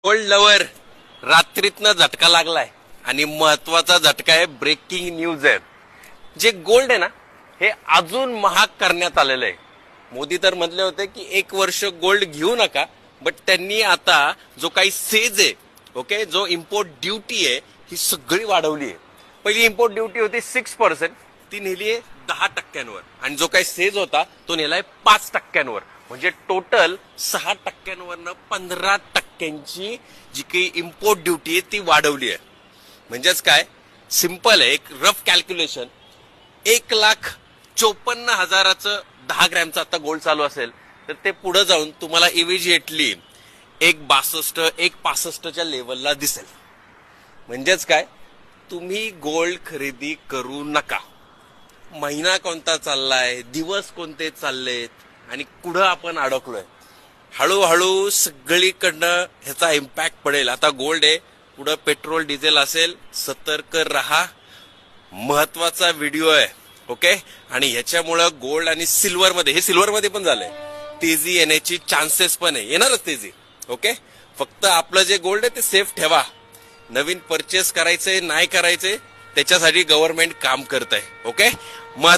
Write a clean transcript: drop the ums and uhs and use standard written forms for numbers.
Gold lover रात्रीतनं झटका लागलाय आणि महत्वाचा झटका आहे. ब्रेकिंग न्यूज आहे. जे गोल्ड आहे ना हे अजून महाग करण्यात आलेलं आहे. मोदी तर म्हटले होते की 1 वर्ष गोल्ड घेऊ नका, बट त्यांनी आता जो काही सेज आहे, ओके, जो इम्पोर्ट ड्युटी आहे ही सगळी वाढवली आहे. पहिली इम्पोर्ट ड्युटी होती 6%, ती नेली आहे 10% आणि जो काही सेज होता तो नेलाय 5%. म्हणजे टोटल 6%वरनं 15%ची जी काही इम्पोर्ट ड्युटी आहे ती वाढवली आहे. म्हणजेच काय, सिंपल आहे, एक रफ कॅल्क्युलेशन. 1,54,000चं 10 ग्रॅमचं आता गोल्ड चालू असेल तर ते पुढे जाऊन तुम्हाला इमिजिएटली 1,62, 1,65च्या लेवलला दिसेल. म्हणजेच काय, तुम्ही गोल्ड खरेदी करू नका. महिना कोणता चाललाय, दिवस कोणते चाललेत आणि कुठं आपण अडकलोय, हळूहळू सगळीकडनं ह्याचा इम्पॅक्ट पडेल. आता गोल्ड आहे, पुढं पेट्रोल डिझेल असेल, सतर्क रहा. महत्वाचा व्हिडिओ आहे, ओके. आणि ह्याच्यामुळं गोल्ड आणि सिल्वरमध्ये, हे सिल्वरमध्ये पण झालंय, तेजी येण्याची चान्सेस पण आहे, येणारच तेजी, ओके. फक्त आपलं जे गोल्ड आहे ते सेफ ठेवा. नवीन परचेस करायचंय नाही करायचंय त्याच्यासाठी गव्हर्नमेंट काम करत आहे, ओके. महत्व